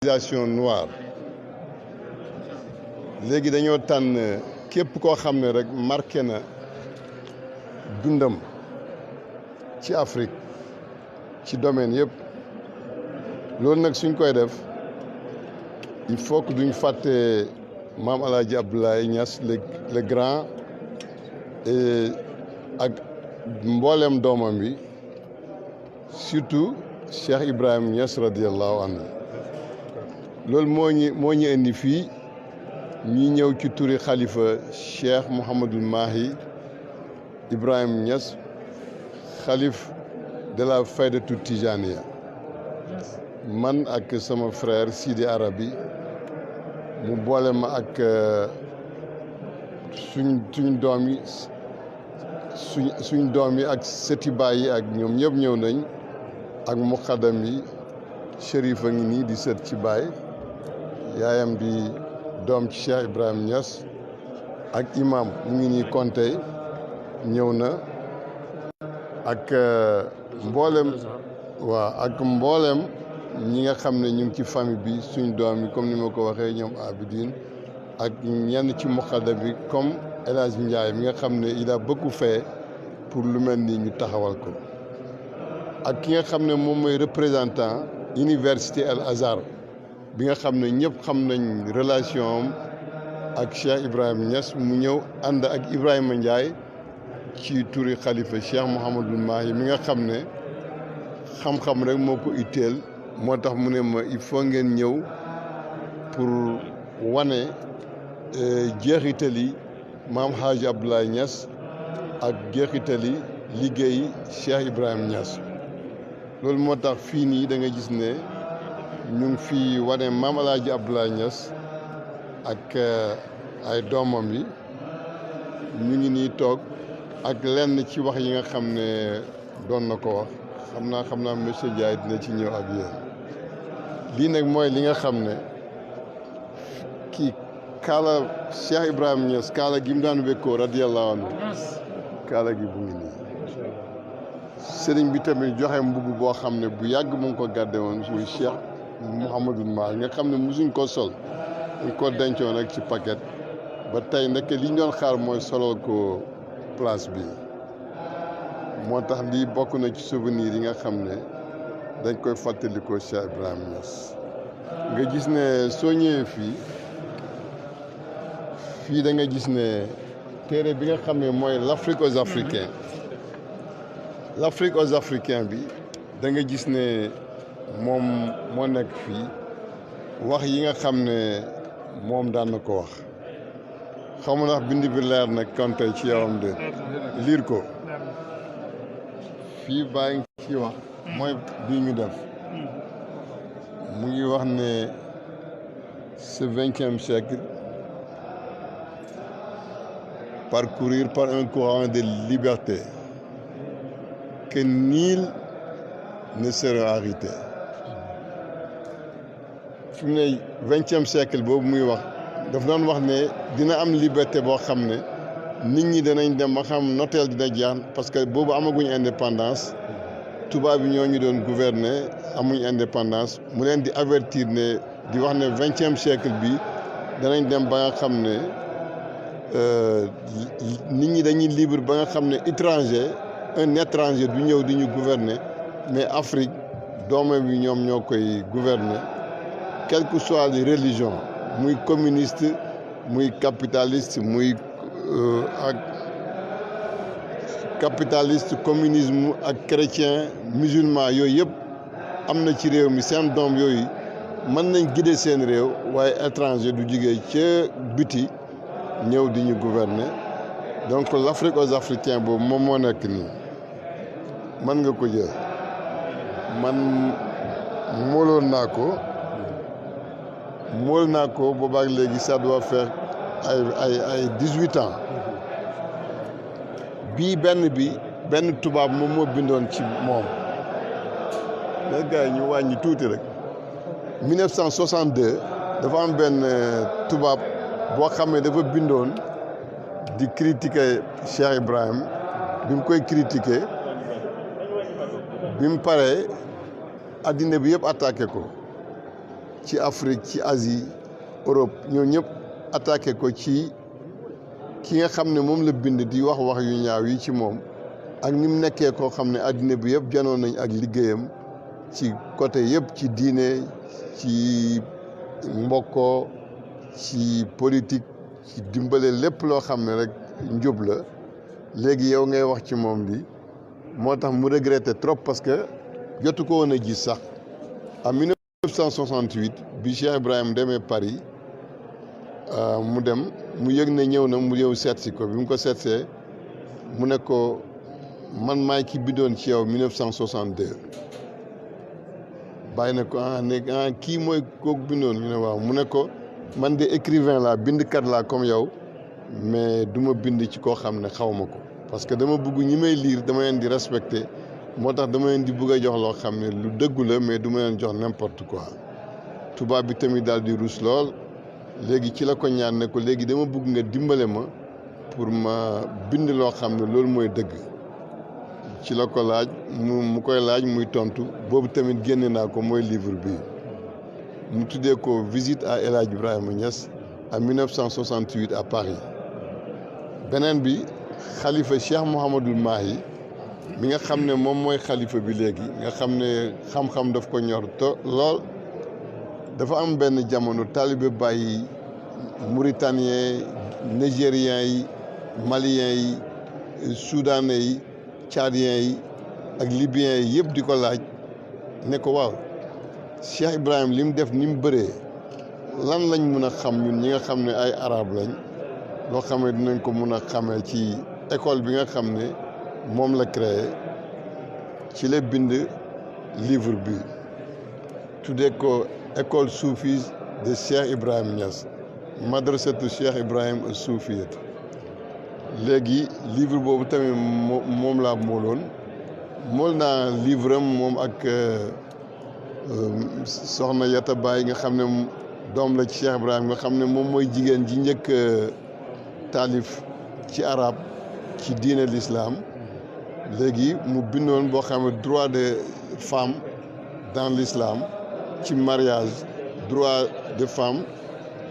civilisation noire léegi dañoo tànn képp koo xam ne rek marqué na dundam ci Afrique ci domaine yëpp loolu nag suñ koy def il faut que duñ fàtte maam El Hadj Abdoulaye Niass le grand ak mboolem doomam bi surtout Cheikh Ibrahim Niass radiallahu anhu loolu moo ñu indi fii ñi ñëw ci turi xalifa Cheikh Mouhamadul Mahi Ibrahim Niass xalif de la faydatu Tijaniya man ak sama frère Sidi Arabi mu boole ma ak suñ doom yi suñ doom yi ak sëti baay yi ak ñoom ñëpp ñëw nañ ak muqaddam yi Chérif a ngi nii di sët ci baay yaayam di doom ci Cheikh Ibrahim Niass ak imam mu ngi nii Konté ñëw na ak mboolem ak mboolem ñi nga xam ne ñu ngi ci famille bi suñ doom yi comme ni ma ko waxee ñoom Abidine ak ñenn ci muqaddam bi comme El Hadj Ndiaye mi nga xam ne il a beaucoup fait pour lu mel ni ñu taxawal ko ak ki nga xam ne moom mooy représentant université Al Azhar bi nga xam ne ñëpp xam nañ relation am ak Cheikh Ibrahim Niass mu ñëw ànd ak Ibrahima Ndiaye ci turi xalifa Cheikh Mouhamadul Mahi mi nga xam ne xam-xam rek moo ko itteel moo tax mu ne ma il faut ngeen ñëw pour wane jeexitali maam Hadj Abdoulaye Niass ak jeexitali liggéey Cheikh Ibrahim Niass loolu moo tax fii nii da nga gis ne ñu ngi fi wane maam El Hadj Abdoulaye Niass ak ay doomam yi ñu ngi nii toog ak lenn ci wax yi nga xam ne doon na ko wax xam naa monsieur Ndiaye dina ci ñëw ak yéen lii nag mooy li nga xam ne kii kaala Cheikh Ibrahim Niass kaala gi mu daan wékkoo radiyallahu anhu kaala gi bu ngi nii sëriñ bi tamit joxe mbubb boo xam ne bu yàgg mu ngi ko gàdde woon muy Cheikh Mouhamadul Mahi nga xam ne musuñ ko sol dañ ko dencoon rek ci paquet ba tey nekk li ñu doon xaar mooy solal ko place bi moo tax lii bokk na ci souvenir yi nga xam ne dañ koy fàttalikoo Cheikh Ibrahim Niass nga gis ne soo ñëwee fii da nga gis ne téere bi nga xam ne mooy l'Afrique aux Africains l'Afrique aux Africains bi da nga gis ne moom moo nekk fii wax yi nga xam ne moom daan na ko wax xaw ma ndax bind bi leer nag Konté ci yawam de liir ko fii bàyyi ngi ci wax mooy bii ñu def mu ngi wax ne ce 20e siècle parcourir par un courant de liberté que nul ne sera arrêté fi mu ne 20e siècle boobu muy wax daf doon wax ne dina am liberté boo xam ne nit ñi danañ dem ba xam nooteel dina jeex parce que boobu amaguñ indépendance tubaab bi ñoo ñu doon gouverner amuñ indépendance mu leen di avertir ne di wax ne 20e siècle bi danañ dem ba nga xam ne nit ñi dañuy libre ba nga xam ne un étranger du ñëw di ñu gouverner mais Afrique doomam yi ñoom ñoo koy gouverner quelle que soit les religions muy communiste muy capitaliste muy ak capitaliste communisme ak chrétien musulman yooyu yëpp am na ci réew mi seen doom yooyu mën nañ guider seen réew waaye étranger du jugee ca biti ñëw di ñu gouverner donc l'Afrique aux Africains boobu moom moo nekk nii mën nga ko jël man mooloon naa ko boobaak léegi ça doit faire ay 18 ans bii benn tubaab moom moo bindoon ci moom les gars yi ñu wàññi tuuti rek 1962 dafa am benn tubaab boo xam ne dafa bindoon di critiquer Cheikh Ibrahim bi mu koy critiquer bi mu paree addina bi yëpp attaqué ko ci Afrique ci Asie Europe ñoo ñëpp attaqué ko ci ki nga xam ne moom la bind di wax yu ñaaw yi ci moom ak ni mu nekkee koo xam ne àddina bi yëpp janoon nañ ak liggéeyam ci côté yëpp ci diine ci mbokkoo ci politique ci dimbale lépp loo xam ne rek njub la léegi yow ngay wax ci moom li moo tax mu regretté trop parce que jotu ko woon a gis sax en 1968 bi Cheikh Ibrahim demee Paris mu dem mu yëg ne ñëw na mu ñëw seet si ko bi mu ko seetsee mu ne ko man maay ki bindoon ci yow 1962 bàyyi na ko kii mooy kooku bindoon ñu ne waaw mu ne ko man de écrivain laa bindkat laa comme yow mais du ma bind ci koo xam ne xaw ma ko parce que dama bëgg ñi may lire dama leen di respecter moo tax dama leen di bëgg a jox loo xam ne lu dëggu la mais du ma leen jox n'importe quoi tubaab bi tamit daal di ruus lool léegi ci la ko ñaan ne ko léegi dama bëgg nga dimbale ma pour ma bind loo xam ne loolu mooy dëgg ci la ko laaj mu koy laaj muy tontu boobu tamit génne naa ko mooy livre bi mu tuddee ko visite à El Hadj Ibrahima Niass en 1968 à Paris beneen bi xalifa Cheikh Mouhamadul Mahi mi nga xam ne moom mooy xalifa bi léegi nga xam ne xam-xam daf ko ñor lool dafa am benn jamono taalibe Baay mauritanien nigérien yi malien yi soudanais yi tchadien yi ak libyen yi yëpp di ko laaj ne ko waaw Cheikh Ibrahim li mu def ni mu bëree lan lañ mun a xam ñun ñi nga xam ne ay arab lañ loo xam ne dinañ ko mun a xamee ci école bi nga xam ne moom la créé ci la bind livre bi tuddee ko école soufise de Cheikh Ibrahim Niass madrasatu Cheikh Ibrahim soufiyat léegi livre boobu tamit moom laa mool naa livre am moom ak soxna Yata Baay nga xam ne doom la ci Cheikh Ibrahim nga xam ne moom mooy jigéen ji njëkk taalif ci arab ci diine l'islam léegi mu bindoon boo xam ne droit des femmes dans l'islam ci mariage droit des femmes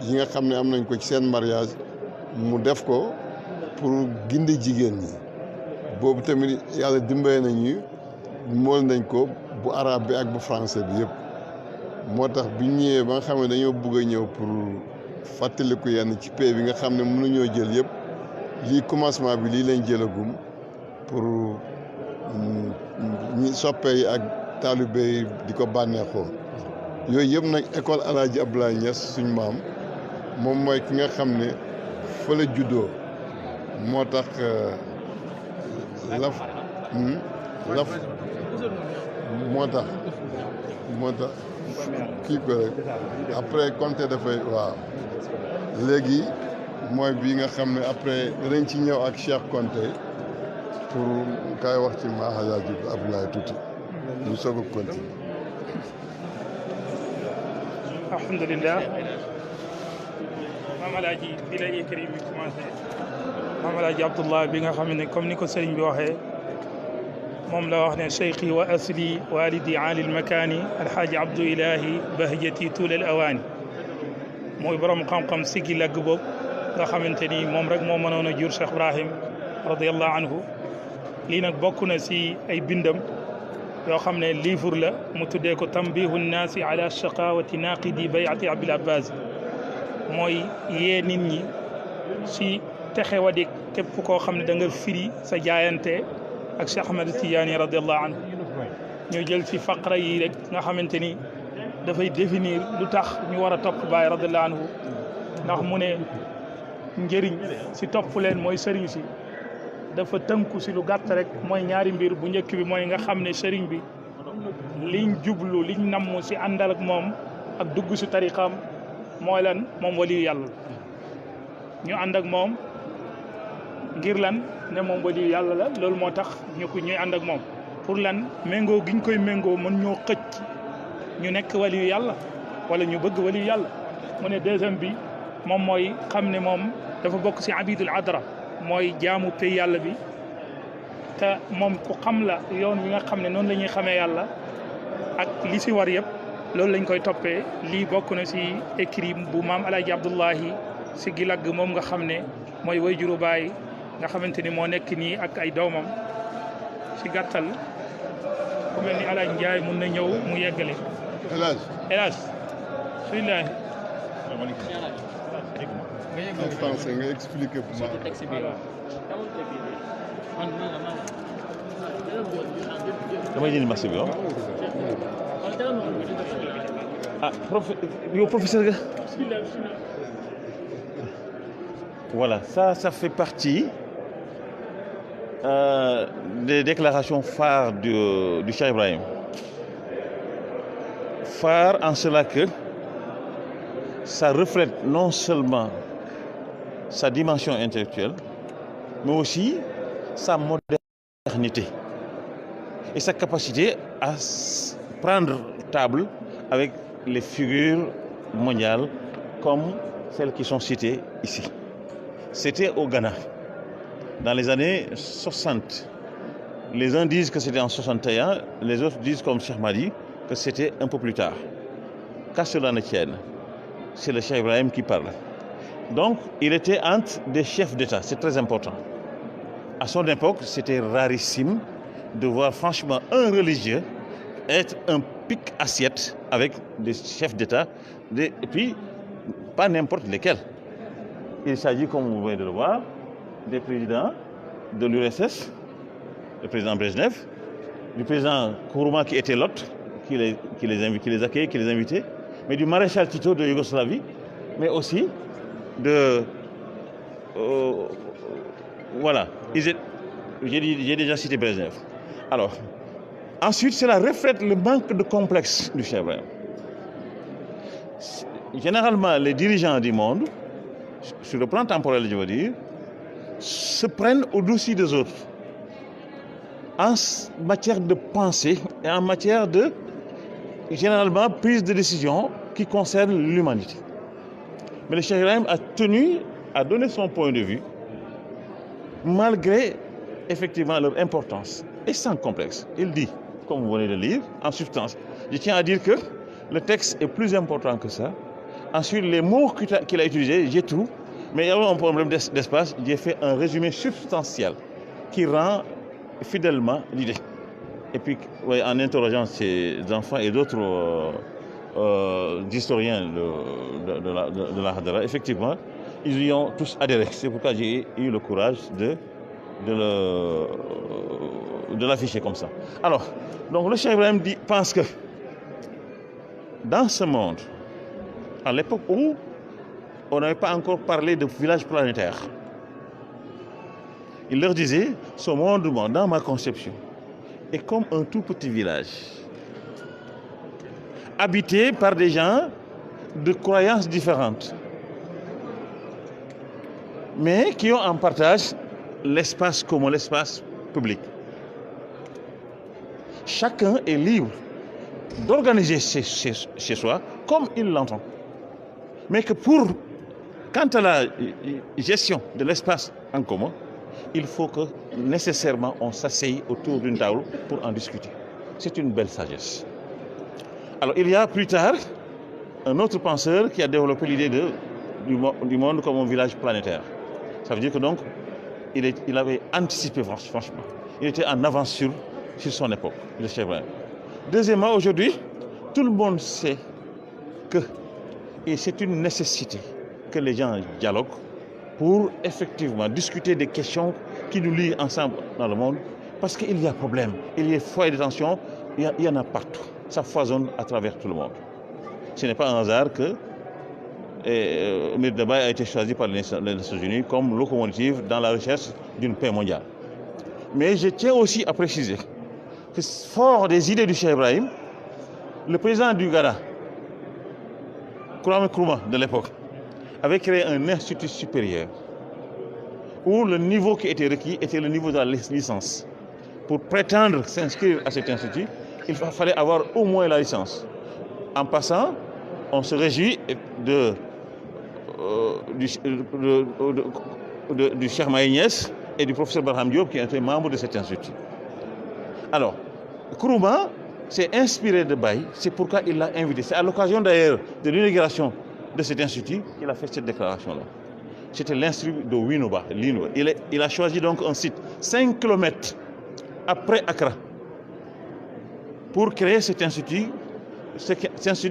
yi nga xam ne am nañ ko ci seen mariage mu def ko pour gindi jigéen ñi boobu tamit yàlla dimbale nañu mool nañ ko bu arabe bi ak bu français bi yëpp moo tax bi ñëwee ba nga xam ne dañoo bëgg a ñëw pour fàttaliku yenn ci pays bi nga xam ne mënuñoo jël yëpp lii commencement bi lii lañ jëlagum pour ñi soppe yi ak taalibe yi di ko bànneexoo yooyu yëpp nag école El Hadj Abdoulaye Niass suñ maam moom mooy ki nga xam ne fa la juddoo moo tax laf moo tax kii ko rek après Conté dafay waaw léegi mooy bii nga xam ne après danañ ci ñëw ak Cheikh Conté pour kay wax ci Ma Hadj Abdoulaye tuuti ñu soog a continuer. alhamdulilah Maam Alaaji fii la écrit bi commencé Maam Alaaji Abdullah bi nga xam ne comme ni ko sëriñ bi waxee moom la wax ne cheikhi wa asli walidi alil makaani alxaaji abdou ilahi bahjati tuulal awaani mooy borom xam-xam sigi lagg boobu nga xamante ni moom rek moo mënoon a jur Cheikh Ibrahim radiallahu anhu lii nag bokk na si ay bindam yoo xam ne livre la mu tuddee ko tambihu nnaasi ala shaqawati naqidi bayati abil abbas mooy yee nit ñi si texewadik képp koo xam ne da nga firi sa jaayante ak Cheikh Ahmed Tidiane radiallahu anhu ñu jël ci faqra yi rek nga xamante ni dafay définir lu tax ñu war a topp Baay radiallahu anhu ndax mu ne njëriñ si topp leen mooy sëriñ si dafa tënku si lu gàtt rek mooy ñaari mbir bu njëkk bi mooy nga xam ne sëriñ bi liñ jublu liñ namm si àndal ak moom ak dugg si tariqaam mooy lan moom waliyu yàlla ñu ànd ak moom ngir lan ne moom waliyu yàlla la loolu moo tax ñuy ànd ak moom pour lan méngoo giñ koy méngoo mën ñoo xëcc ñu nekk waliyu yàlla wala ñu bëgg waliyu yàlla mu ne deuxième bi moom mooy xam ne moom dafa bokk si abidul adra mooy jaamu pay yàlla bi te moom ku xam la yoon wi nga xam ne noonu la ñuy xamee yàlla ak li si war yëpp loolu lañ koy toppee lii bokk na si écrit bu maam Alaaji Abdullahi si Gilagg moom nga xam ne mooy wayjuru baay nga xamante ni moo nekk nii ak ay doomam si gàttal ku mel ni Alaaji Njaay mun na ñëw mu yeggale. El Hadj bismillah. nga expliqué pour moi. damay jënd marché bi ah yow professeur ga voilà ça fait partie des déclarations phares du Cheikh Ibrahim. Phare en cela que ça reflète non seulement sa dimension intellectuelle, mais aussi sa modernité et sa capacité à prendre table avec les figures mondiales comme celles qui sont citées ici. C'était au Ghana, dans les années 60. Les uns disent que c'était en 61, les autres disent, comme Cheikh Madi, que c'était un peu plus tard. Qu'à cela ne tienne, c'est le Cheikh Ibrahim qui parle. Donc, il était entre des chefs d'État, c'est très important. À son époque, c'était rarissime de voir franchement un religieux être un pic assiette avec des chefs d'État, et puis pas n'importe lesquels. Il s'agit, comme vous venez de le voir, des présidents de l'URSS, le président Brezhnev, du président Kourouma qui était l'hôte, qui les accueillait, qui les invitait, mais du maréchal Tito de Yougoslavie, mais aussi de... voilà, j'ai déjà cité Brezhnev. Alors, ensuite, cela reflète le manque de complexe du Cheikh Ibrahim. Généralement, les dirigeants du monde, sur le plan temporel, je veux dire, se prennent au-dessus des autres en matière de pensée et en matière de, généralement, prise de décision qui concerne l'humanité. Mais le Cheikh Ibrahim a tenu à donner son point de vue, malgré effectivement leur importance, et sans complexe. Il dit, comme vous venez de lire, en substance, je tiens à dire que le texte est plus important que ça. Ensuite, les mots qu'il a utilisés, j'ai tout, mais il y a un problème d'espace, j'ai fait un résumé substantiel qui rend fidèlement l'idée. Et puis, ouais, en interrogeant ces enfants et d'autres historiens de la Hadara, effectivement, ils y ont tous adhéré. C'est pourquoi j'ai eu le courage de l'afficher comme ça. Alors, donc le Cheikh Ibrahim pense que dans ce monde, à l'époque où on n'avait pas encore parlé de village planétaire, il leur disait, ce monde, dans ma conception, est comme un tout petit village, habité par des gens de croyances différentes, mais qui ont en partage l'espace commun, l'espace public. Chacun est libre d'organiser chez soi comme il l'entend. Mais que quant à la gestion de l'espace en commun, il faut que nécessairement on s'asseye autour d'une table pour en discuter. C'est une belle sagesse. Alors il y a plus tard un autre penseur qui a développé l'idée du monde comme un village planétaire. Ça veut dire que donc il avait anticipé franchement. Il était en avance sur son époque, le Cheikh Ibrahim. Deuxièmement, aujourd'hui, tout le monde sait que, et c'est une nécessité, que les gens dialoguent pour effectivement discuter des questions qui nous lient ensemble dans le monde, parce qu'il y a problème, il y a foyer de tension, il y en a partout. Ça foisonne à travers tout le monde. Ce n'est pas un hasard que Mir Dabaye a été choisi par les Nations Unies comme locomotive dans la recherche d'une paix mondiale. Mais je tiens aussi à préciser que fort des idées du Cheikh Ibrahim, le président du Ghana, Kwame Nkrumah de l'époque, avait créé un institut supérieur où le niveau qui était requis était le niveau de la licence. Pour prétendre s'inscrire à cet institut, il fallait avoir au moins la licence. En passant, on se réjouit du Cheikh Maïniès et du professeur Barham Diop qui étaient membres de cet institut. Alors, Nkrumah s'est inspiré de Baye, c'est pourquoi il l'a invité. C'est à l'occasion d'ailleurs de l'inauguration de cet institut qu'il a fait cette déclaration-là. C'était l'institut de Winoba. Il a choisi donc un site 5 km après Accra pour créer cet institut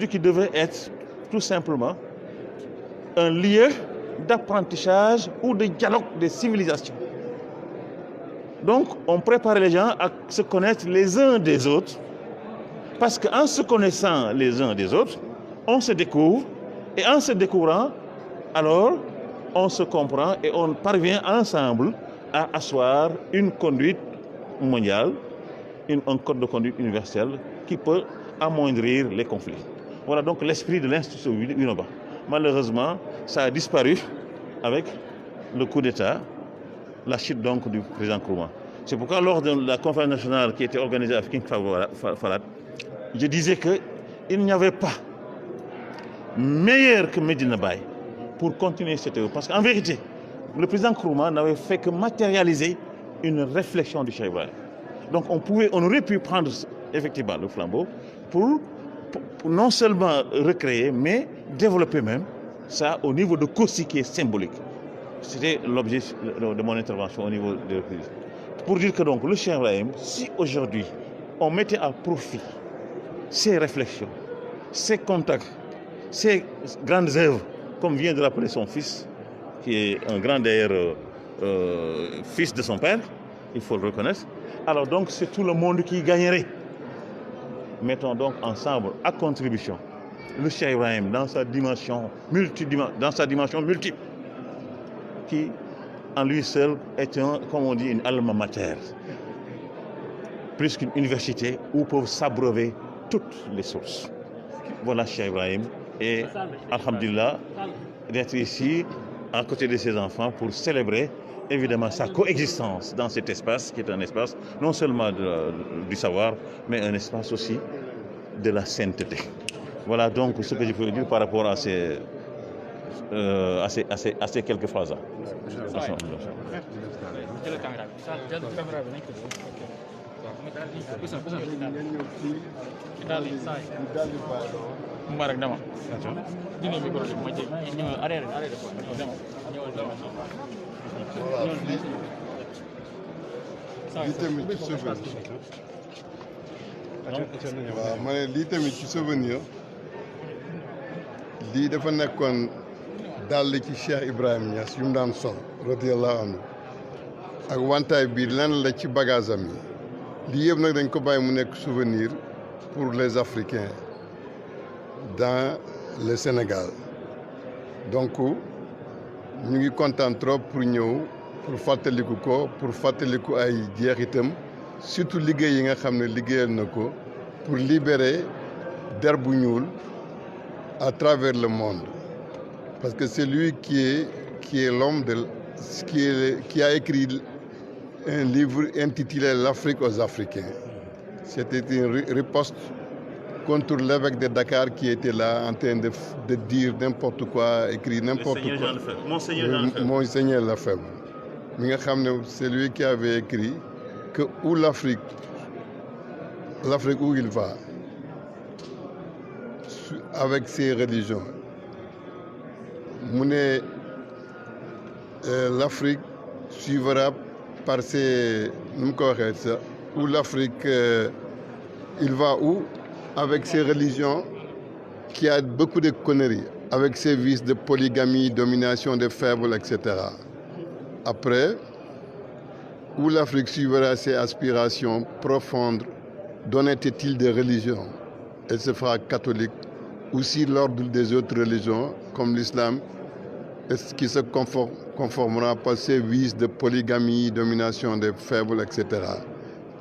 qui devait être tout simplement un lieu d'apprentissage ou de dialogue des civilisations. Donc, on préparait les gens à se connaître les uns des autres, parce qu'en se connaissant les uns des autres, on se découvre, et en se découvrant, alors, on se comprend et on parvient ensemble à asseoir une conduite mondiale, un code de conduite universel qui peut amoindrir les conflits. Voilà donc l'esprit de l'Institut Winoba. Malheureusement, ça a disparu avec le coup d'État, la chute donc du président Nkrumah. C'est pourquoi lors de la conférence nationale qui était organisée à King Fahd, je disais qu'il n'y avait pas meilleur que Medina Baye pour continuer cette œuvre. Parce qu'en vérité, le président Nkrumah n'avait fait que matérialiser une réflexion du Cheikh Ibrahim. Donc on aurait pu prendre effectivement le flambeau pour non seulement recréer, mais développer même ça au niveau de Kosi qui est symbolique. C'était l'objet de mon intervention au niveau de l'Église. Pour dire que donc le Cheikh Ibrahim, si aujourd'hui on mettait à profit ses réflexions, ses contacts, ses grandes œuvres, comme vient de l'appeler son fils, qui est un grand d'ailleurs fils de son père, il faut le reconnaître, alors donc c'est tout le monde qui gagnerait. Mettons donc ensemble à contribution le Cheikh Ibrahim dans sa dimension multiple, qui en lui seul est comme on dit, une alma mater, plus qu'une université où peuvent s'abreuver toutes les sources. Voilà Cheikh Ibrahim, et alhamdulillah d'être ici à côté de ses enfants pour célébrer évidemment sa coexistence dans cet espace qui est un espace non seulement du savoir, mais un espace aussi de la sainteté. Voilà donc ce que je peux dire par rapport à ces quelques phrases-là. waaw ma ne lii tamit ci souvenir lii dafa nekkoon dàll ci Cheikh Ibrahim Niass yu mu daan sol radiyallahu anhu ak wantaay bi lan la ci bagage am yi lii yëpp nag dañ ko bàyyi mu nekk souvenir pour les Africains dans le Sénégal. Donc ñu ngi kontaan trop pour ñëw pour fàttaliku ko pour fàttaliku ay jeexitam surtout liggéey yi nga xam ne liggéeyal na ko pour libérer der bu ñuul à travers le monde, parce que c'est lui qui est l'homme qui a écrit un livre intitulé L'Afrique aux Africains. C'était une riposte contre l'évêque de Dakar qui était là en train de dire n'importe quoi, écrire n'importe quoi. Monseigneur Lefebvre. Mi nga xam ne c'est lui qui avait écrit que où l'Afrique où il va avec ses religions, mu ne l'Afrique suivra par ses nu mu ko waxee ça où l'Afrique il va où avec ses religions qui a beaucoup de conneries, avec ses vices de polygamie, domination des faibles, etc. Après, où l'Afrique suivra ses aspirations profondes d'honnêteté de religion, elle se fera catholique, aussi l'ordre des autres religions, comme l'islam, qui se conformera par ses vices de polygamie, domination des faibles, etc.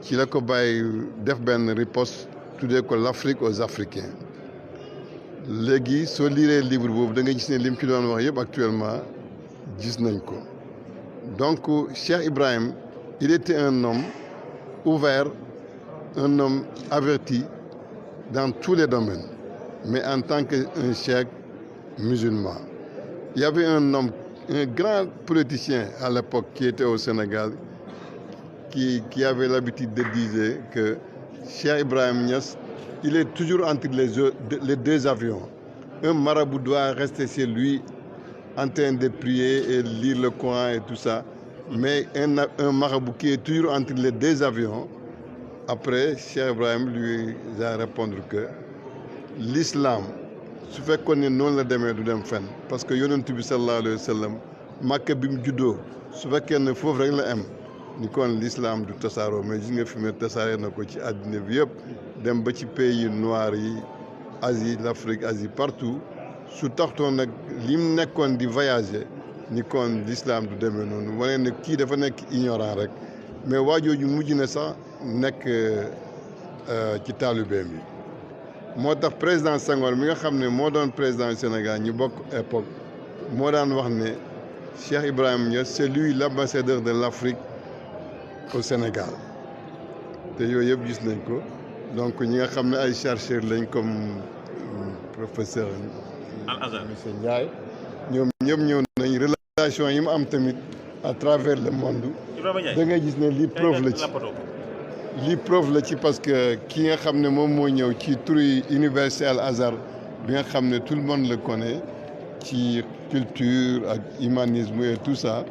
Ci la ko bàyyi def benn riposte tuddee ko l'Afrique aux Africains. Léegi soo liiree livre boobu da nga gis ne lim ci doon wax yëpp actuellement gis nañ ko. Donc Cheikh Ibrahim, il était un homme ouvert, un homme averti dans tous les domaines, mais en tant qu'un cheikh musulman. Il y avait un homme, un grand politicien à l'époque qui était au Sénégal, qui avait l'habitude de dire que Cheikh Ibrahim Niass il est toujours entre les deux avions. Un marabout doit rester chez lui en train de prier et lire le Coran et tout ça. Mais un marabout qui est toujours entre les deux avions, après, Cheikh Ibrahim lui a répondu que l'islam, su fekkoon ne noonu la demee du dem fenn parce que yonent bi sallallahu alayhi wa sallam Makka bi mu juddoo su fekkee ne foofu rek la am ni kon l'islam du tasaaroo mais gis nga fi mu tasaaree na ko ci àddina bi yëpp dem ba ci pays noirs yi Asie l'Afrique Asie partout su taxtoon nag li mu nekkoon di voyager ni kon l'islam du demee noonu wane ne kii dafa nekk ignorant rek mais waajooju mujj na sax nekk ci taalibeem yi moo tax président Senghor mi nga xam ne moo doon président Sénégal ñu bokk époque moo daan wax ne Cheikh Ibrahim Niass c'est lui l'ambassadeur de l'Afrique au Sénégal te yooyu yëpp gis nañ ko donc ñi nga xam ne ay chercheurs lañ comme professeur Al-Azhar monsieur Ndiaye ñoom ñëpp ñëw nañ relation yi mu am tamit à travers le monde da ngay gis ne lii preuve la ci lii preuve la ci parce que ki nga xam ne moom moo ñëw ci turu université Al-Azhar bi nga xam ne tout le monde le connaît ci culture ak humanisme et tout ça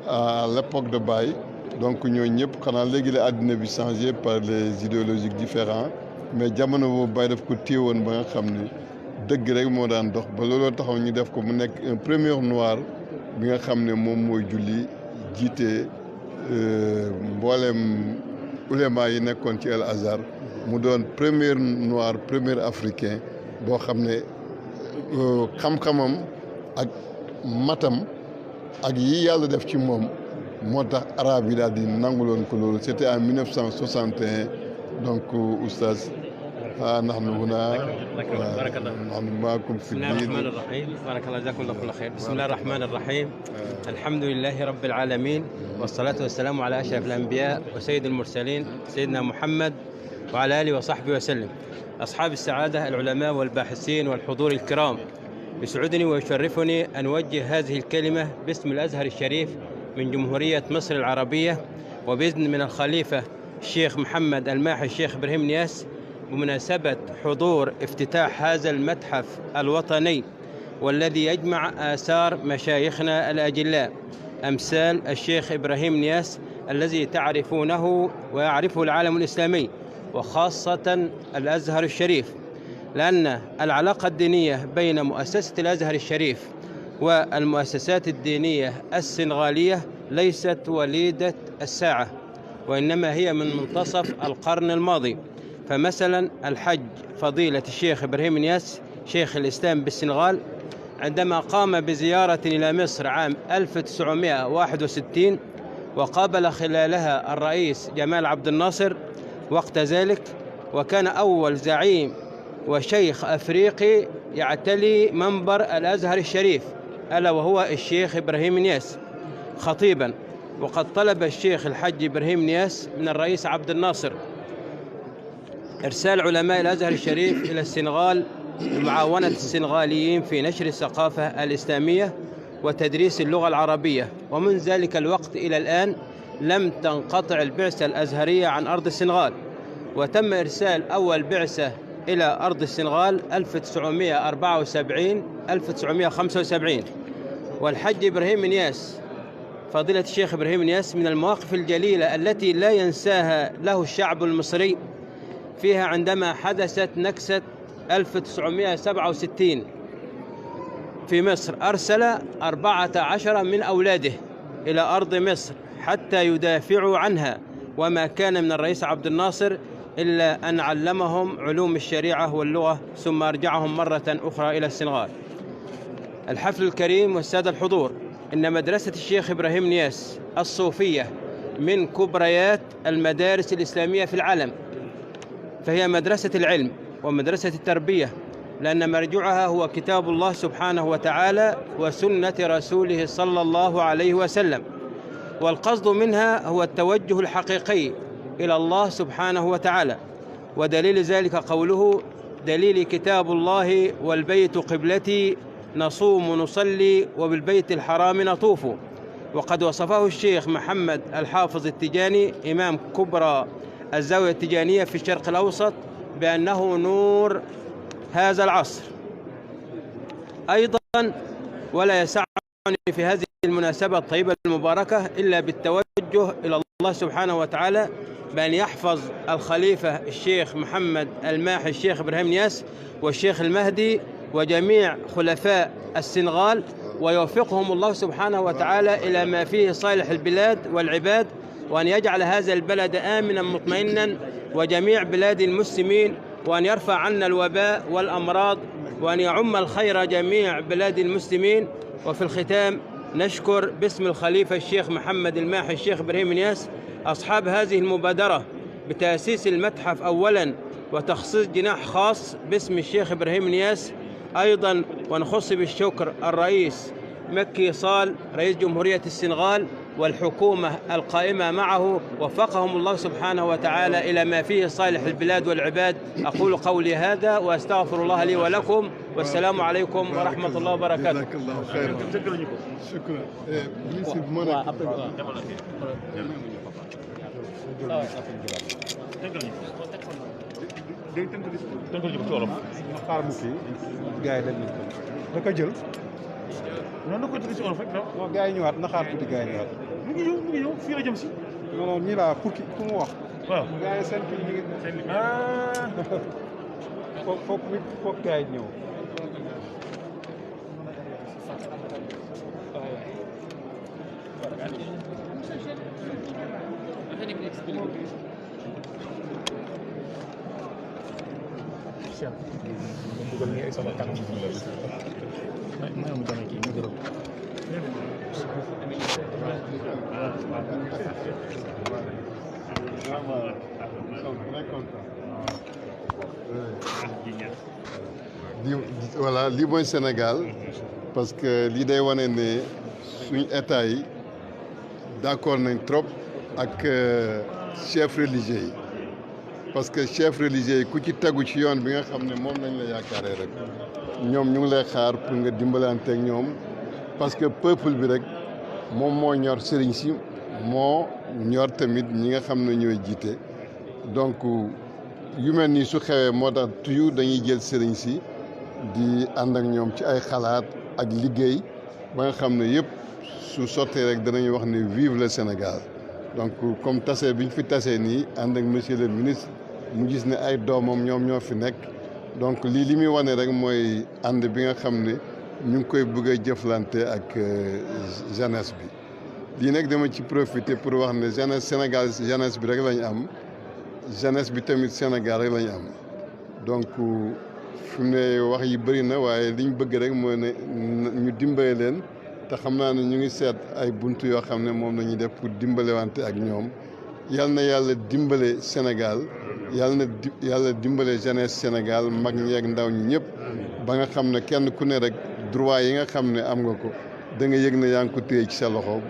à l'époque de Baye donc ñooñu ñëpp xanaa léegi la àddina bi changé par les idéologies différentes mais jamono boobu Baye daf ko téye woon ba nga xam ni dëgg rek moo daan dox ba looloo taxaw ñu def ko mu nekk un premier noir bi nga xam ne moom mooy julli jiite mboolem ulema yi nekkoon ci Al-Azhar mu doon premier noir premier africain boo xam ne xam-xamam ak matam ak yi yàlla def ci moom moo tax arab yi daal di nanguloon ko loolu c'était en 1961 donc oustaz نحن هنا نحن معكم في بسم الله الرحمن الرحيم بارك الله جزاكم الله كل خير بسم الله الرحمن الرحيم الحمد لله رب العالمين والصلاة والسلام على أشرف الأنبياء وسيد المرسلين سيدنا محمد وعلى آله وصحبه وسلم أصحاب السعادة العلماء والباحثين والحضور الكرام يسعدني ويشرفني أن أوجه هذه الكلمة باسم الأزهر الشريف من جمهورية مصر العربية وبإذن من الخليفة الشيخ محمد الماحي الشيخ إبراهيم نياس بمناسبة حضور افتتاح هذا المتحف الوطني والذي يجمع آثار مشايخنا الأجلاء أمثال الشيخ إبراهيم نياس الذي تعرفونه ويعرفه العالم الإسلامي وخاصة الأزهر الشريف، لأن العلاقة الدينية بين مؤسسة الأزهر الشريف والمؤسسات الدينية السنغالية ليست وليدة الساعة وإنما هي من منتصف القرن الماضي. فمثلا الحج فضيلة الشيخ إبراهيم نياس شيخ الإسلام بالسنغال عندما قام بزيارة إلى مصر عام 1961 وقابل خلالها الرئيس جمال عبد الناصر وقت ذلك، وكان أول زعيم وشيخ أفريقي يعتلي منبر الأزهر الشريف ألا وهو الشيخ إبراهيم نياس خطيبا. وقد طلب الشيخ الحج إبراهيم نياس من الرئيس عبد الناصر إرسال علماء الأزهر الشريف إلى السنغال لمعاونة السنغاليين في نشر الثقافة الإسلامية وتدريس اللغة العربية، ومن ذلك الوقت إلى الآن لم تنقطع البعثة الأزهرية عن أرض السنغال، وتم إرسال أول بعثة إلى أرض السنغال 1974-1975. والحج إبراهيم نياس فضيلة الشيخ إبراهيم نياس من المواقف الجليلة التي لا ينساها له الشعب المصري فيها عندما حدثت نكسة 1967 في مصر أرسل 14 من أولاده إلى أرض مصر حتى يدافعوا عنها، وما كان من الرئيس عبد الناصر إلا أن علمهم علوم الشريعة واللغة ثم أرجعهم مرة أخرى إلى السنغال. الحفل الكريم والسادة الحضور، إن مدرسة الشيخ إبراهيم نياس الصوفية من كبريات المدارس الإسلامية في العالم، فهي مدرسة العلم ومدرسة التربية، لأن مرجعها هو كتاب الله سبحانه وتعالى وسنة رسوله صلى الله عليه وسلم، والقصد منها هو التوجه الحقيقي إلى الله سبحانه وتعالى. ودليل ذلك قوله: دليل كتاب الله والبيت قبلتي نصوم ونصلي وبالبيت الحرام نطوف. وقد وصفه الشيخ محمد الحافظ التجاني إمام كبرى الزاوية التجانية في الشرق الأوسط بأنه نور هذا العصر. أيضا ولا يسعني في هذه المناسبة الطيبة المباركة إلا بالتوجه إلى الله سبحانه وتعالى بأن يحفظ الخليفة الشيخ محمد الماحي الشيخ إبراهيم نياس والشيخ المهدي وجميع خلفاء السنغال، ويوفقهم الله سبحانه وتعالى إلى ما فيه صالح البلاد والعباد، وأن يجعل هذا البلد آمنا مطمئنا وجميع بلاد المسلمين، وأن يرفع عنا الوباء والأمراض، وأن يعم الخير جميع بلاد المسلمين. وفي الختام نشكر باسم الخليفة الشيخ محمد الماحي الشيخ إبراهيم نياس أصحاب هذه المبادرة بتأسيس المتحف أولا وتخصيص جناح خاص باسم الشيخ إبراهيم نياس أيضا، ونخص بالشكر الرئيس مكي صال رئيس جمهورية السنغال والحكومة القائمة معه، وفقهم الله سبحانه وتعالى إلى ما فيه صالح البلاد والعباد. أقول قولي هذا وأستغفر الله لي ولكم، والسلام عليكم ورحمة الله وبركاته. جزاك الله خيرا. شكرا. non na ko tudd ci olof rek non gars yi ñëwaat na xaar tuuti gars yi ñëwaat mu ngi ñëw fii la jëm si non non ñii laa pour ki ku mu wax waaw gars yi seen kii ñu ngi foog gars yi ñëw voilà lii mooy Sénégal parce que lii day wane ne suñ état yi d'accord nañ trop ak chef religieux yi parce que chef religieux yi ku ci tegu ci yoon bi nga xam ne moom lañ la yaakaaree rek ñoom ñu ngi lay xaar pour nga dimbalante ak ñoom parce que peuple bi rek moom moo ñor sëriñ si moo ñor tamit ñi nga xam ne ñooy jiite donc yu mel nii su xewee moo tax toujours dañuy jël sëriñ si di ànd ak ñoom ci ay xalaat ak liggéey ba nga xam ne yëpp su sottee rek danañu wax ne vive le Sénégal. Donc comme tase bi ñu fi tasee nii ànd ak monsieur le ministre mu gis ne ay doomam ñoom ñoo fi nekk donc lii li muy wane rek mooy ànd bi nga xam ne ñu ngi koy bëgg a jëflante ak jeunesse bi. lii nag dama ci profiter pour wax ne jeunesse Sénégal jeunesse bi rek lañu am jeunesse bi tamit Sénégal rek lañu am donc fi mu ne wax yi bëri na waaye liñ bëgg rek mooy ne ñu dimbale leen te xam naa ne ñu ngi seet ay buntu yoo xam ne moom la ñuy def pour dimbalewante ak ñoom yal na yàlla dimbale Sénégal yàlla dimbale jeunesse Sénégal mag ñi ak ndaw ñi ñëpp ba nga xam ne kenn ku ne rek droit yi nga xam ne am nga ko da nga yëg ne yaa ngi ko téye ci sa loxo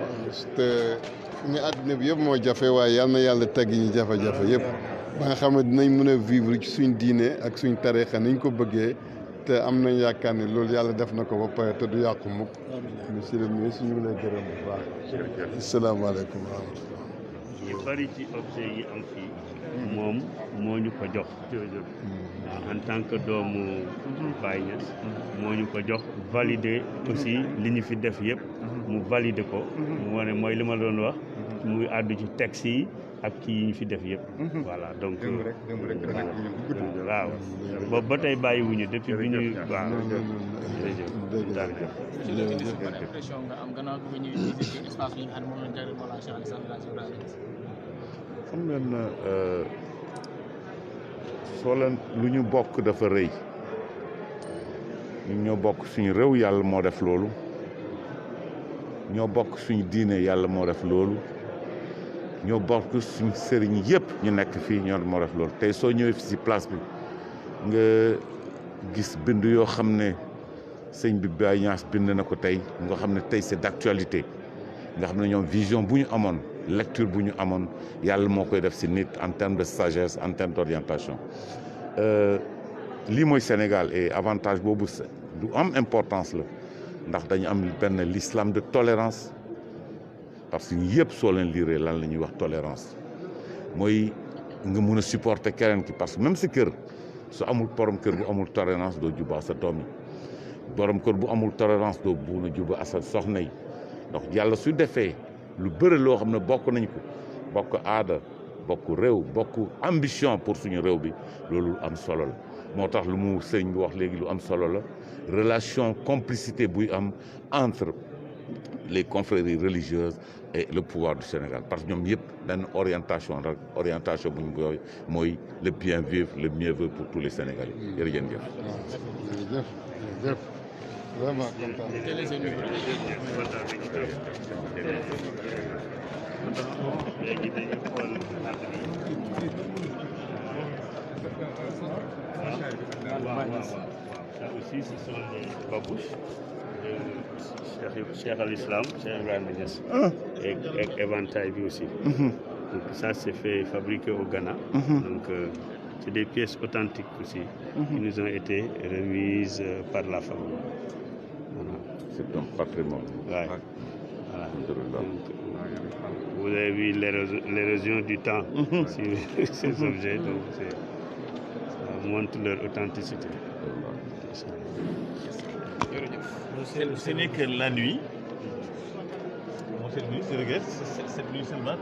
te fu ñu àdduna bi yëpp moo jafe waaye yal na yàlla tegg ñu jafe-jafe yëpp ba nga xam ne dinañ mën a vivre ci suñ diine ak suñ tarixa niñ ko bëggee te am nañ yaakaar ne loolu yàlla def na ko ba pare te du yàqu mukk. monsieur le ministre ñu ngi lay gërëm bu baax. asalaamaaleykum wa rahmatulah. yu bari ci objet yi am fii moom moo ñu ko jox waaw en tant que doomu Baye Niass moo ñu ko jox valider aussi li ñu fi def yëpp mu valider ko mu wane mooy li ma doon wax muy àddu ci texte yi ak kii yi ñu fi def yëpp voilà donc waaw boobu ba tey bàyyiwuñu depuis bi ñu waaw impression nga am gannaaw bi nga ñëwee ci espace yi nga xam ne moom lañ jagleel Mawlana Cheikh Al Islam xam ngeen soo leen lu ñu bokk dafa rëy ñu ñoo bokk suñu réew yàlla moo def loolu ñoo bokk suñu diine yàlla moo def loolu ñoo bokk suñu sëriñ yëpp ñu nekk fii ñoo moo def loolu tey soo ñëwee fi si place bi nga gis bind yoo xam ne sëñ bi Baye Niass bind na ko tey nga xam ne tey c'est d'actualité nga xam ne ñoom vision bu ñu amoon lecture bu ñu amoon yàlla moo koy def si nit en termes de sagesse en termes d'orientation lii mooy Sénégal et avantage boobu du am importance la ndax dañu am benn l'islam de tolérance parce que yëpp soo leen liiree lan la ñuy wax tolérance mooy nga mun a supporter keneen ki parce que même si kër su amul borom kër bu amul tolérance doo jubaa sa doom yi borom kër bu amul tolérance doo mun a juba sa soxna yi donc yàlla su defee lu bëri loo xam ne bokk nañ ko bokk aada bokk réew bokk ambition pour suñu réew bi loolu am solo la moo tax lu mu sëñ bi wax léegi lu am solo la relation complicité buy am entre les confréries religieuses et le pouvoir du Sénégal parce que ñoom yëpp benn orientation rek orientation bu ñu koy mooy le bien vivre le mieux vivre pour tous les Sénégalais jërëjëf. jërëjëf vraiment content. Ça aussi, ce sont les babouches de Cheikh al-Islam, Cheikh Ibrahima Niass. Et éventail bi aussi. Donc ça, c'est fait fabriquer au Ghana. Donc c'est des pièces authentiques aussi qui nous ont été remises par la famille. Voilà. C'est un patrimoine. Ouais. Voilà. Donc, vous avez vu l'érosion du temps sur ces objets, donc ça montre leur authenticité. Ce n'est que la nuit. Mon cher ministre, regarde, cette nuit seulement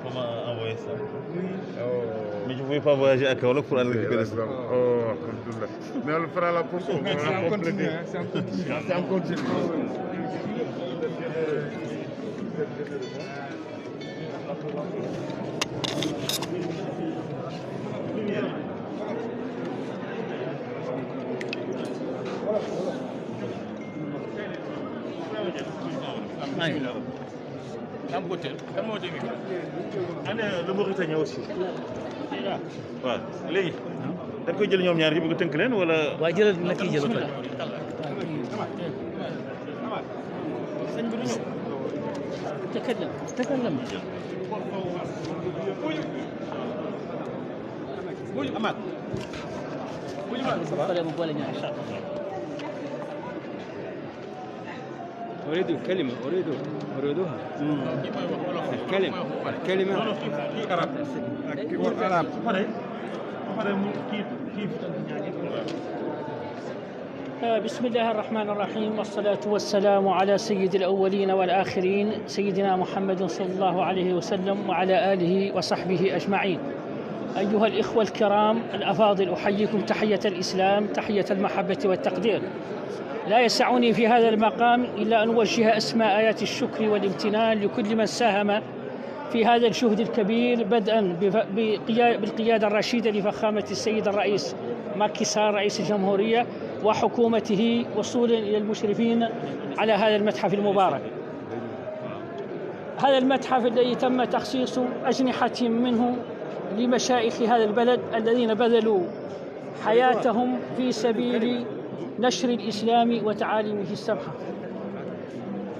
comment envoyer ça. Mais je ne pouvais pas voyager à Kaolack pour aller récupérer ça. Oh, alhamdoulilah. Mais on le fera la prochaine. C'est en continu. C'est en continu. Ana le Mauritanie aussi. waaw léegi da koy jël ñoom ñaar yi bëgg tënk leen wala. waa jëlal na kii jël ko. تكلم تكلم. أمام. أريد كلمة أريدها الكلمة بسم الله الرحمن الرحيم والصلاة والسلام على سيد الأولين والآخرين سيدنا محمد صلى الله عليه وسلم وعلى آله وصحبه أجمعين. أيها الإخوة الكرام الأفاضل أحييكم تحية الإسلام تحية المحبة والتقدير. لا يسعني في هذا المقام إلا أن أوجه أسماء آيات الشكر والامتنان لكل من ساهم في هذا الجهد الكبير بدءا بالقيادة الرشيدة لفخامة السيد الرئيس ماكي سال رئيس الجمهورية وحكومته وصولا إلى المشرفين على هذا المتحف المبارك. هذا المتحف الذي تم تخصيص أجنحة منه لمشايخ هذا البلد الذين بذلوا حياتهم في سبيل نشر الإسلام وتعاليمه السمحة.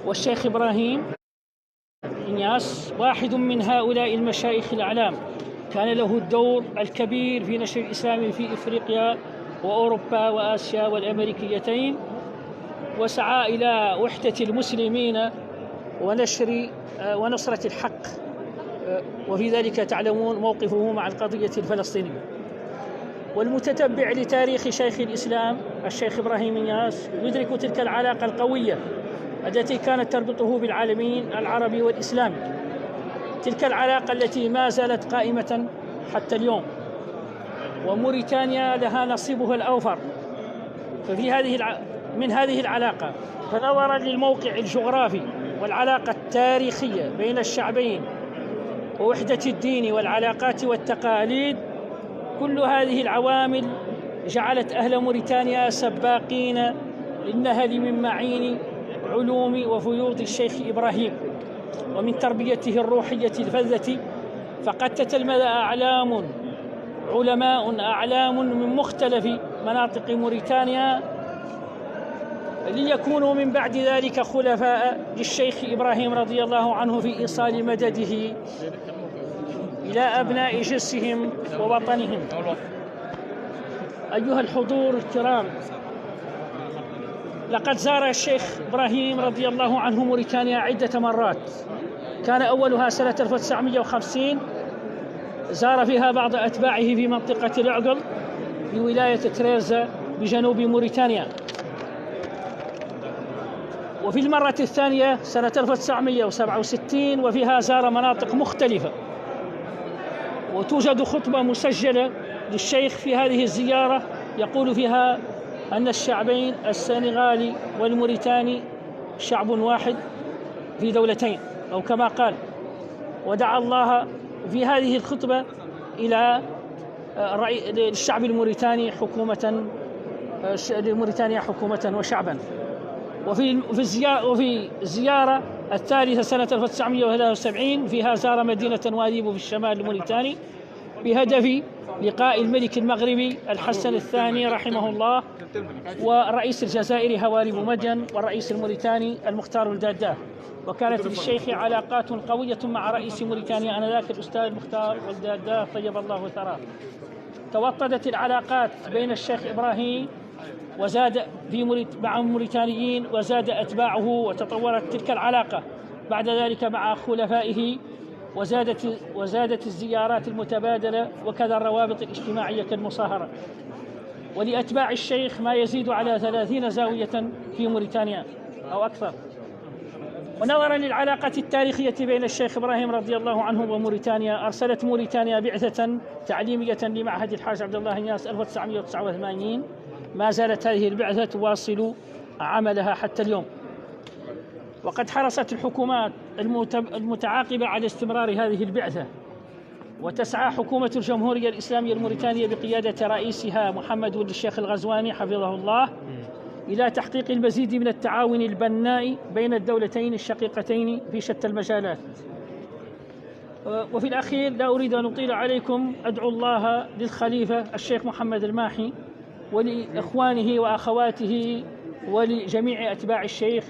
والشيخ إبراهيم نياس واحد من هؤلاء المشايخ الأعلام، كان له الدور الكبير في نشر الإسلام في إفريقيا وأوروبا وآسيا والأمريكيتين، وسعى إلى وحدة المسلمين ونصرة الحق، وفي ذلك تعلمون موقفه مع القضية الفلسطينية. والمتتبع لتاريخ شيخ الإسلام الشيخ إبراهيم نياس يدرك تلك العلاقة القوية التي كانت تربطه بالعالمين العربي والإسلامي، تلك العلاقة التي ما زالت قائمة حتى اليوم. وموريتانيا لها نصيبها الأوفر من هذه العلاقة، فنظرا للموقع الجغرافي والعلاقة التاريخية بين الشعبين ووحدة الدين والعلاقات والتقاليد، كل هذه العوامل جعلت أهل موريتانيا سباقين للنهل من معين علوم وفيوض الشيخ إبراهيم ومن تربيته الروحية الفذة. فقد تتلمذ علماء أعلام من مختلف مناطق موريتانيا ليكونوا من بعد ذلك خلفاء للشيخ إبراهيم رضي الله عنه في إيصال مدده إلى أبناء جنسهم ووطنهم. أيها الحضور الكرام، لقد زار الشيخ إبراهيم رضي الله عنه موريتانيا عدة مرات كان أولها سنة 1950 زار فيها بعض أتباعه في منطقة العقل بولاية كريزة بجنوب موريتانيا. وفي المرة الثانية سنة 1967 وفيها زار مناطق مختلفة. وتوجد خطبة مسجلة للشيخ في هذه الزيارة يقول فيها أن الشعبين السنغالي والموريتاني شعب واحد في دولتين، أو كما قال. ودعا الله في هذه الخطبة إلى الشعب الموريتاني حكومة وشعبا. وفي الزيارة الثالثة سنة 1973 فيها زار مدينة واديبو في الشمال الموريتاني بهدف لقاء الملك المغربي الحسن الثاني رحمه الله ورئيس الجزائر هواري بومدين والرئيس الموريتاني المختار الداداه. وكانت للشيخ علاقات قوية مع رئيس موريتانيا آنذاك الأستاذ المختار الداداه طيب الله ثراه. توطدت العلاقات بين الشيخ إبراهيم وزاد مع الموريتانيين وزاد أتباعه، وتطورت تلك العلاقة بعد ذلك مع خلفائه، وزادت الزيارات المتبادلة وكذا الروابط الاجتماعية كالمصاهرة. ولأتباع الشيخ ما يزيد على 30 زاوية في موريتانيا أو أكثر. ونظرا للعلاقة التاريخية بين الشيخ إبراهيم رضي الله عنه وموريتانيا، أرسلت موريتانيا بعثة تعليمية لمعهد الحاج عبد الله نياس 1989. ما زالت هذه البعثة تواصل عملها حتى اليوم. وقد حرصت الحكومات المتعاقبة على استمرار هذه البعثة، وتسعى حكومة الجمهورية الإسلامية الموريتانية بقيادة رئيسها محمد ولد الشيخ الغزواني حفظه الله إلى تحقيق المزيد من التعاون البناء بين الدولتين الشقيقتين في شتى المجالات. وفي الأخير لا أريد أن أطيل عليكم، أدعو الله للخليفة الشيخ محمد الماحي ولإخوانه وأخواته ولجميع أتباع الشيخ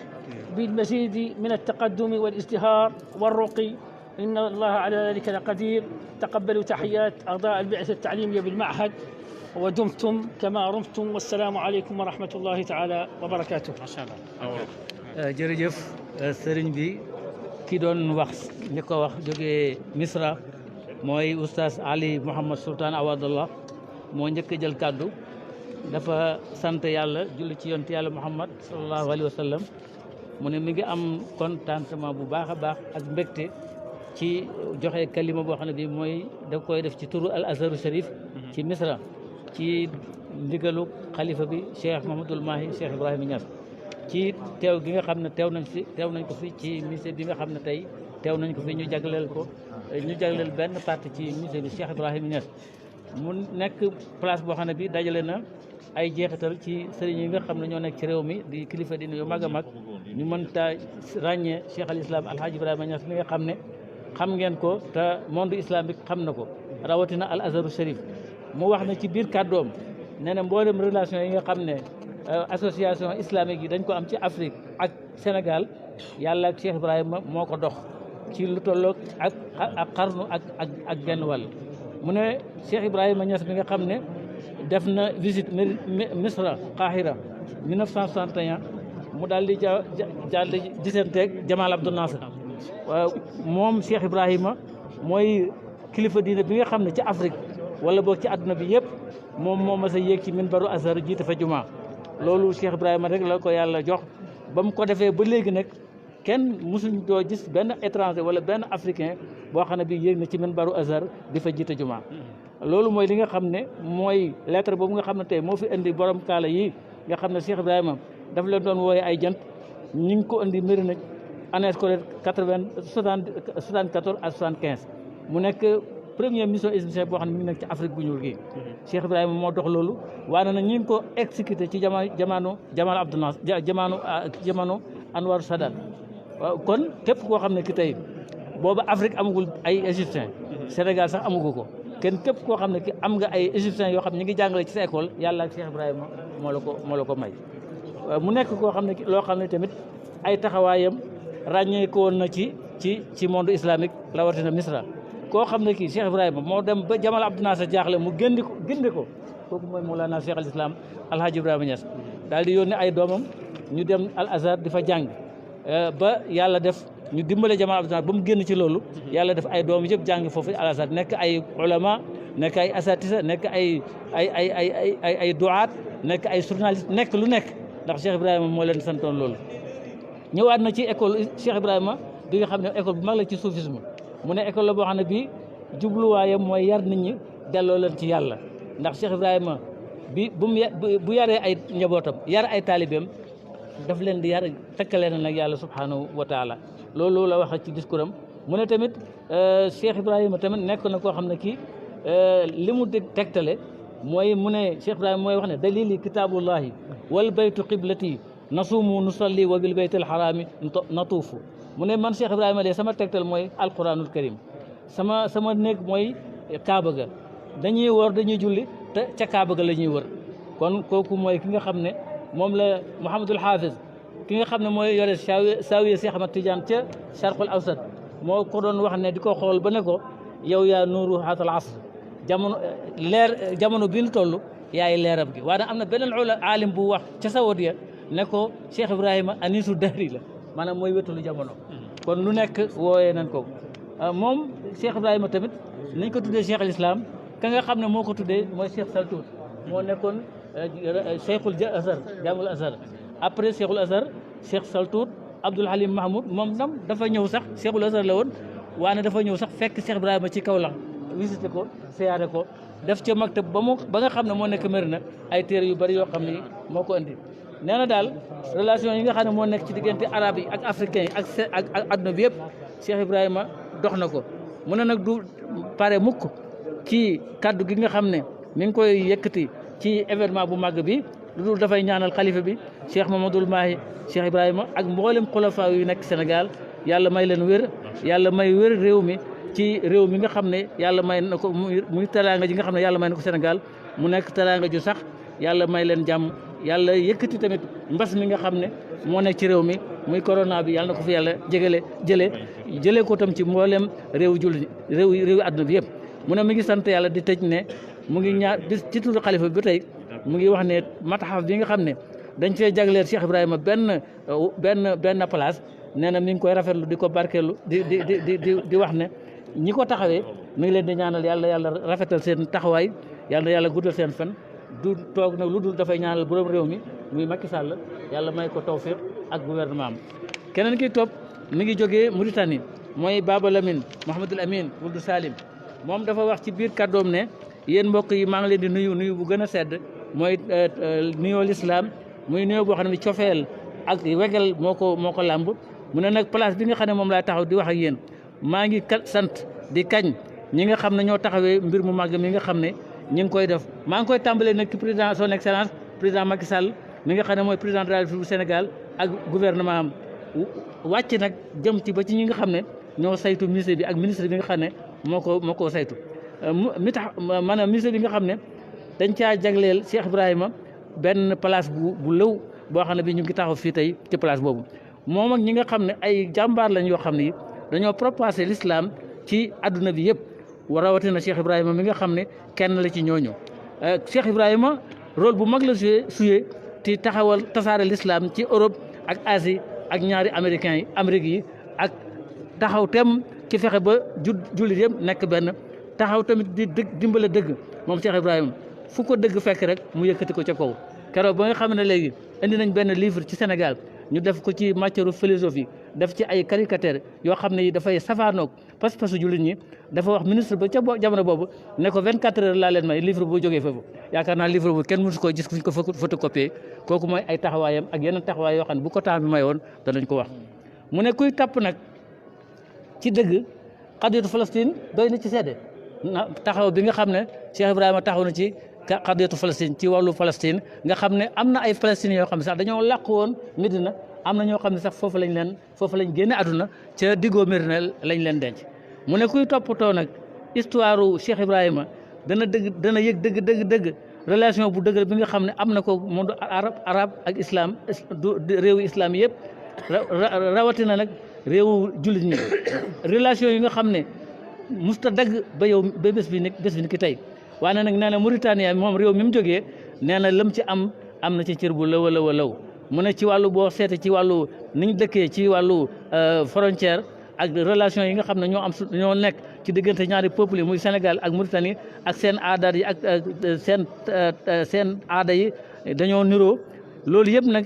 بالمزيد من التقدم والازدهار والرقي، إن الله على ذلك لقدير. تقبلوا تحيات أعضاء البعثة التعليمية بالمعهد، ودمتم كما رمتم، والسلام عليكم ورحمة الله تعالى وبركاته. ما شاء الله. jërëjëf sëriñ bi ki doon wax ñi ko wax jógee Misra mooy oustaz Ali Mouhamed Sultan Awadallah moo njëkk a jël kàddu. dafa sant yàlla julli ci yonent yàlla Muhammad sallallahu alayhi wa sallam. mu ne mi ngi am contentement bu baax a baax ak mbégte ci joxe kalima boo xam ne bi mooy da koy def ci turu al azharu sharif ci Misra ci ndigalu xalifa bi Cheikh Mahamadul Mahi Cheikh Ibrahima Niass, ci teew gi nga xam ne teew nañ ko fi ci musée bi nga xam ne tey teew nañ ko fi ñu jagleel benn partie ci musée bi Cheikh Ibrahima Niass. mu nekk place boo xam ne bi dajale na ay jeexital ci sëriñ yi nga xam ne ñoo nekk ci réew mi di kilifa dina yu mag a mag. ñu mën taa ràññee Cheikh al Islam Alhaji Ibrahima Niass mi nga xam ne xam ngeen ko te monde islamique xam na ko, rawatina al azharu sharif. mu wax ne ci biir kàddoom nee na mboolem relation yi nga xam ne association islamique yi dañ ko am ci Afrique ak Sénégal, yàlla ak Cheikh Ibrahima moo ko dox ci lu tolloog ak xarnu ak genn wàll. mu ne Cheikh Ibrahima Niass mi nga xam ne def na visite Misra Qahira 1961, mu daal di gisanteeg Jamal Abdou Nasser. moom Cheikh Ibrahima mooy kilifa diine bi nga xam ne ci Afrique wala boog ci àdduna bi yëpp moom moo mas a yéeg ci minbaru Azhar jiite fa jumaa. loolu Cheikh Ibrahima rek la ko yàlla jox. ba mu ko defee ba léegi nag kenn musuñ doo gis benn étranger wala benn africain boo xam ne bii yéeg na ci minbaru Azhar di fa jiite jumaa. loolu mooy li nga xam ne mooy lettre boobu nga xam ne tey moo fi indi borom kaala yi nga xam ne Cheikh Ibrahima daf leen doon wooye ay jant. ñu ngi ko indi mbiri nag année scolaire 74 à 75. mu nekk première mission égyptienne boo xam ne mi ngi nekk ci Afrique bu ñuul gi. Cheikh Ibrahima moo dox loolu waaye nag ñu ngi ko exécuté ci jamono Jamal Abdou Nasser jamono Anwar Sadat. waaw kon képp koo xam ne ki tey booba Afrique amagul ay égyptien, Sénégal sax amagu ko, képp koo xam ne ki am nga ay égyptiens yoo xam ne ñu ngi jàngale ci sa école, yàlla ak Cheikh Ibrahima moo la ko may. mu nekk koo xam ne loo xam ne tamit ay taxawaayam ràññee ko woon na ci monde islamique rawatina Misra. koo xam ne kii Cheikh Ibrahima moo dem ba Jamal Abdou Nasser jaaxle mu gindi ko kooku mooy Mawlana Cheikh al Islam Alhaji Ibrahima Niass. daal di yónnee ay doomam ñu dem Al Azhar di fa jàng ba yàlla def ñu dimbale Jamal Abdou Nasser ba mu génn ci loolu yàlla def ay doom yëpp jàng foofu Al Azhar nekk ay ulama nekk ay asatisa nekk ay duaat nekk ay journaliste nekk lu nekk ndax Cheikh Ibrahima moo leen santoon loolu. ñëwaat na ci école Cheikh Ibrahima bi nga xam ne école bu mag la ci soufisme mu ne école la boo xam ne bii jubluwaayam mooy yar nit ñi delloo leen ci yàlla ndax Cheikh Ibrahima bu yaree ay njabootam yar ay taalibeem daf leen di yar tekkale na nag yàlla subhanahu wa taala loolu la wax ci discours am mu ne tamit Cheikh Ibrahima tamit nekk na koo xam ne kii li mu di tegtale mooy mu ne Cheikh Ibrahima mooy wax ne dalili kitaabullahi wal baytu qiblati nasuumu nusalli wa bil baytil xaraami natuufu mu ne man Cheikh Ibrahima de sama tegtal mooy alquranul karim sama néeg mooy Kaaba ga dañuy wër dañuy julli te ca Kaaba ga la ñuy wër kon kooku mooy ki nga xam ne moom la Mouhamadul Hafiz ki nga xam ne mooy yore saawiya Cheikh Ahmad Tidiane ca Charqul Awsat moo ko doon wax ne di ko xool ba ne ko yow yaa nuuru haazal asr jamono bi ñu toll yaay leeram gi waaye am na beneen aalim bu wax ca Saoudia ne ko Cheikh Ibrahima anisu dahri la maanaam mooy wétalu jamono kon lu nekk wooyee nañ ko moom Cheikh Ibrahima tamit nañ ko tuddee Cheikh al Islam ka nga xam ne moo ko tuddee mooy Cheikh Saltout moo nekkoon Cheikhul Azhar jaamul Azhar après Cheikhul Azhar Cheikh Saltout Abdoul Halim Mahmoud moom tam dafa ñëw sax Cheikhul Azhar la woon waane dafa ñëw sax fekk Cheikh Ibrahima ci kaw la visité ko siyaare ko def ca maktab ba nga xam ne moo nekk Medina ay téere yu bari yoo xam ne moo ko indi nee na daal relation yi nga xam ne moo nekk ci diggante arab yi ak africain yi ak adduna bi yëpp Cheikh Ibrahima dox na ko mu ne nag du pare mukk ci kaddu gi nga xam ne mi ngi koy yëkkati ci événement bu màgg bi lu dul dafay ñaanal xalifa bi Cheikh Mamadou Mahi Cheikh Ibrahima ak mboolem xulafa yu nekk Sénégal yàlla may leen wér yàlla may wér réew mi ci réew mi nga xam ne yàlla may na ko muy teraanga ji nga xam ne yàlla may na ko Sénégal mu nekk teraanga ju sax yàlla may leen jàmm yàlla yëkkati mbas mi nga xam ne moo nekk ci réew mi muy corona bi yàlla na ko fi yàlla jëlee ko tam ci mboolem réew àdduna bi yëpp mu ne mi ngi sant yàlla di tëj ne mu ngi ñaar ci turu xalifa bi ba tey mu ngi wax ne mataxaf bi nga xam ne dañ fee jagleel Cheikh Ibrahima benn place nee na mi ngi koy rafetlu di ko barkeelu di wax ne ñi ko taxawee mi ngi leen di ñaanal yàlla rafetal seen taxawaay yàlla guddal seen fan du toog nag lu dul dafay ñaanal borom réew mi muy Macky Sall yàlla may ko tawfiq ak gouvernement am keneen ki topp mi ngi jógee Mauritanie mooy Baba Lamine Mouhamadul Amin Wuld Salim moom dafa wax ci biir kàddoom ne yéen mbokk yi maa ngi leen di nuyu bu gën a sedd mooy nuyoo lislaam muy nuyoo boo xam ne cofeel ak wegel moo ko làmb mu ne nag place bi nga xam ne moom laa taxaw di wax ak yéen maa ngi sant di kañ ñi nga xam ne ñoo taxawee mbir mu màgg mi nga xam ne ñi ngi koy def maa ngi koy tàmbalee nag ci président son excellence président Macky Sall mi nga xam ne mooy président de la République du Sénégal ak gouvernement am wàcc nag jëm ci ba ci ñi nga xam ne ñoo saytu ministre bi ak ministre bi nga xam ne moo ko saytu maanaam ministre bi nga xam ne dañ caa jagleel Cheikh Ibrahima benn place bu lëw boo xam ne bi ñu ngi taxaw fii tey ci place boobu moom ak ñi nga xam ne ay jàmbaar lañ yoo xam ne dañoo propagé l'islam ci adduna bi yëpp rawatina Cheikh Ibrahima mi nga xam ne kenn la ci ñooñu Cheikh Ibrahima rôle bu mag la suyee ci tasaare l'islam ci Europe ak Asie ak ñaari Amérique yi ak taxaw tem ci fexe ba jullit yëpp nekk benn taxaw tamit di dimbale dëgg moom Cheikh Ibrahima fu ko dëgg fekk rek mu yëkkati ko ca kaw keroog ba nga xam ne léegi indi nañ benn livre ci Sénégal ñu def ko ci matière philosophie def ci ay caricature yoo xam ne yi dafay safaanoog pas-pasu jullit ñi dafa wax ministre ba ca jamono boobu ne ko 24 heures laa leen may livre bu jógee foofu yaakaar naa livre bu kenn mësu ko gis fuñ ko photocopier kooku mooy ay taxawaayam ak yeneen taxawaay yoo xam ne bu ko temps bi mayoon danañ ko wax mu ne kuy tapp nag ci dëgg xadiyatu Palestine doy na ci seede taxaw bi nga xam ne Cheikh Ibrahima taxaw na ci xadiyatu Palestine ci wàllu Palestine nga xam ne am na ay Palestiniens yoo xam ne sax dañoo làq woon Medina am na ñoo xam ne sax foofu lañ génne àdduna ca diggoo Medina lañ leen denc mu ne kuy toppatoo nag histoire Cheikh Ibrahima dana yëg dëgg relation bu dëgg bi nga xam ne am na ko monde arabe ak islam réewu islam yëpp rawatina nag réewu jullit ñi relation yi nga xam ne musta dagg ba bés bi ni ki tey waaye nag nee na Mauritanie moom réew mi mu jógee nee na lam ci am na ci cër bu law mu ne ci wàllu boo seete ci wàllu ni ñu dëkkee ci wàllu frontière ak relation yi nga xam ne ñoo nekk ci diggante ñaari peuple yi muy Sénégal ak Mauritanie ak seen aada yi ak seen aada yi dañoo niroo loolu yëpp nag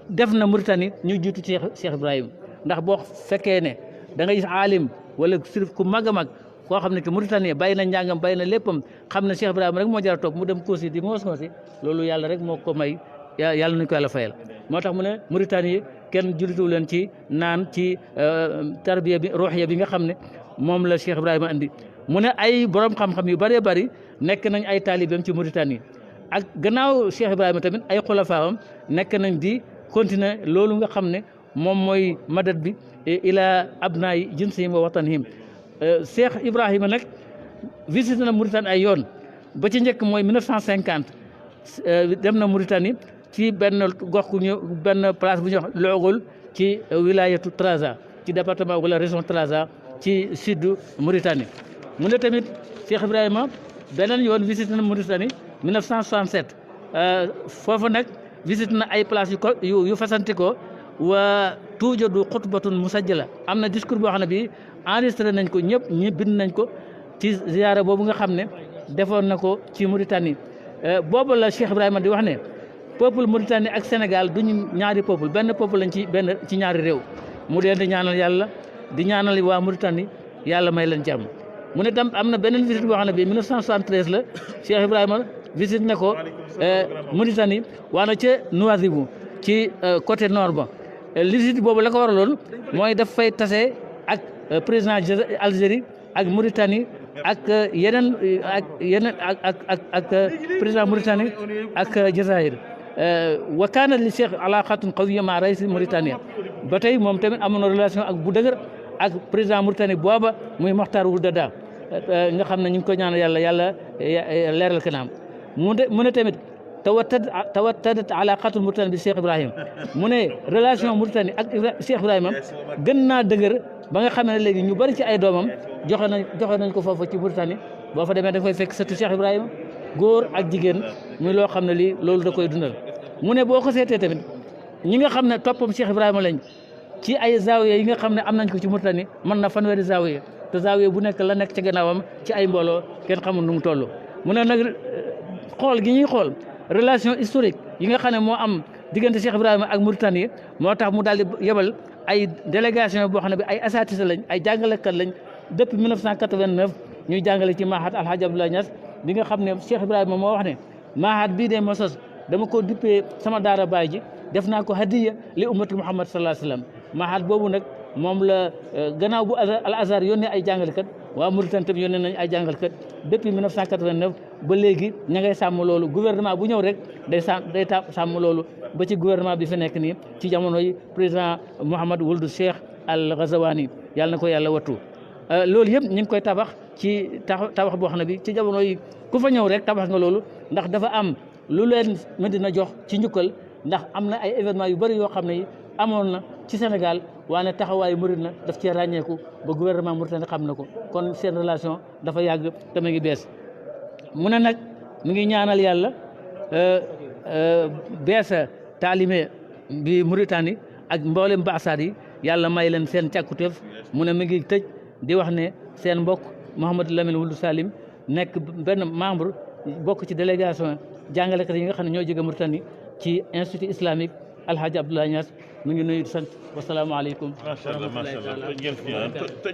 def na Mauritanie ñu jiitu ci Cheikh Ibrahima ndax boo fekkee ne da nga gis aalim wala sirif ku mag a mag koo xam ne que Mauritanie bàyyi na njàngam bàyyi na léppam xam ne Cheikh Ibrahima rek moo jar a topp mu dem Kossy di ngoos ngoosi loolu yàlla rek moo ko may yàlla nañu ko yàlla fayal moo tax mu ne Mauritanie kenn jullitu leen ci naan ci tarbiya bi ruuxiya bi nga xam ne moom la Cheikh Ibrahima andi mu ne ay borom xam-xam yu bëree bëri nekk nañ ay taalibeem ci Mauritanie ak gannaaw Cheikh Ibrahima tamit ay xulafaawam nekk nañ di continuer loolu nga xam ne moom mooy madad bi ila abnaay jinsihim wa watanihim Cheikh Ibrahima nag visité na Mauritanie ay yoon ba ci njëkk mooy 1950 dem na Mauritanie ci benn gox ku ñu benn place bu ñuy wax Logol ci wilayatu Trarza ci département wala région Trarza ci sud Mauritanie mu ne tamit Cheikh Ibrahima beneen yoon visité na Mauritanie 1967 foofu nag visité na ay place yu fasanti ko wa tuujadu xutbatun musajjala am na discours boo xam ne bii enregistré nañ ko ñi bind nañ ko ci ziyaara boobu nga xam ne defoon na ko ci Mauritanie boobu la Cheikh Ibrahima di wax ne peuple Mauritanie ak Sénégal duñu ñaari peuple benn peuple lañ ci ñaari réew mu leen di ñaanal yàlla di ñaanal waa Mauritanie yàlla may leen jàmm mu ne tam am na beneen visite boo xam ne bii 1973 la Cheikh Ibrahima visite na ko Mauritanie waana ca Nouadhibou ci côté nord ba visite boobu la ko waraloon mooy daf fay tase ak président Algérie ak Mauritanie ak yeneen ak président Mauritanie ak Jazaïr wa kaana li Cheikh alaqatun qawiyya ma raïs Mauritanie ba tey moom tamit amoon na relation ak bu dëgër ak président Mauritanie booba muy Mokhtar Ould Daddah nga xam ne ñu ngi ko ñaanal yàlla leeral kanam mu ne tamit tawattadat alaqatul Mauritanie bi Cheikh Ibrahima mu ne relation Mauritanie ak Cheikh Ibrahima gën naa dëgër ba nga xam ne léegi ñu bari ci ay doomam joxe nañ ko foofu ci Mauritanie boo fa demee da koy fekk sëtu Cheikh Ibrahima góor ak jigéen muy loo xam ne lii loolu da koy dundal mu ne boo ko seetee tamit ñi nga xam ne toppam Cheikh Ibrahima lañ ci ay zaawiya yi nga xam ne am nañ ko ci Mauritanie mën na fanweeri zaawiya te zaawiya bu nekk la nekk ci gannaawam ci ay mbooloo kenn xamul nu mu toll mu ne nag xool gi ñuy xool relation historique yi nga xam ne moo am diggante Cheikh Ibrahima ak Mauritanie moo tax mu daal di yebal ay délégation boo xam ne bi ay asatisa lañ ay jàngalekat lañ depuis 1989 ñuy jàngale ci Mahad Alhaji Abdoulaye Niass bi nga xam ne Cheikh Ibrahima moo wax ne Mahad bii de ma sos dama ko duppee sama daara baay ji def naa ko hadiya li ummatu Muhammad sallallahu alayhi wa sallam Mahad boobu nag moom la gannaaw bu Al Azhar yónnee ay jàngalekat waa Mauritanie tam yónnee nañ ay jàngalekat depuis 1989 ba léegi ña ngay sàmm loolu gouvernement bu ñëw rek day sàmm loolu ba ci gouvernement bi fi nekk nii ci jamono yi président Mohamed Ould Cheikh Al Ghazawani yàlla na ko yàlla wattu loolu yëpp ñu ngi koy tabax ci tabax boo xam ne bi ci jamono yi ku fa ñëw rek tabax nga loolu ndax dafa am lu leen Medina jox ci njukkal ndax am na ay événement yu bëri yoo xam ne yi amoon na ci Sénégal waane taxawaayu murid na daf cee ràññeeku ba gouvernement Mauritanie xam na ko kon seen relation dafa yàgg te mu ngi bees mu ne nag mu ngi ñaanal yàlla beesa taalime bi Mauritanie ak mboolem baasaat yi yàlla may leen seen càkkutéef mu ne mu ngi tëj di wax ne seen mbokk Mouhamadou Lamine Ould Salim nekk benn membre bokk ci délégation jàngalekat yi nga xam ne ñoo jóge Mauritanie ci institut islamique Alhaji Abdoulaye Niass mu ngi nuyu sant wasalaamaaleykum.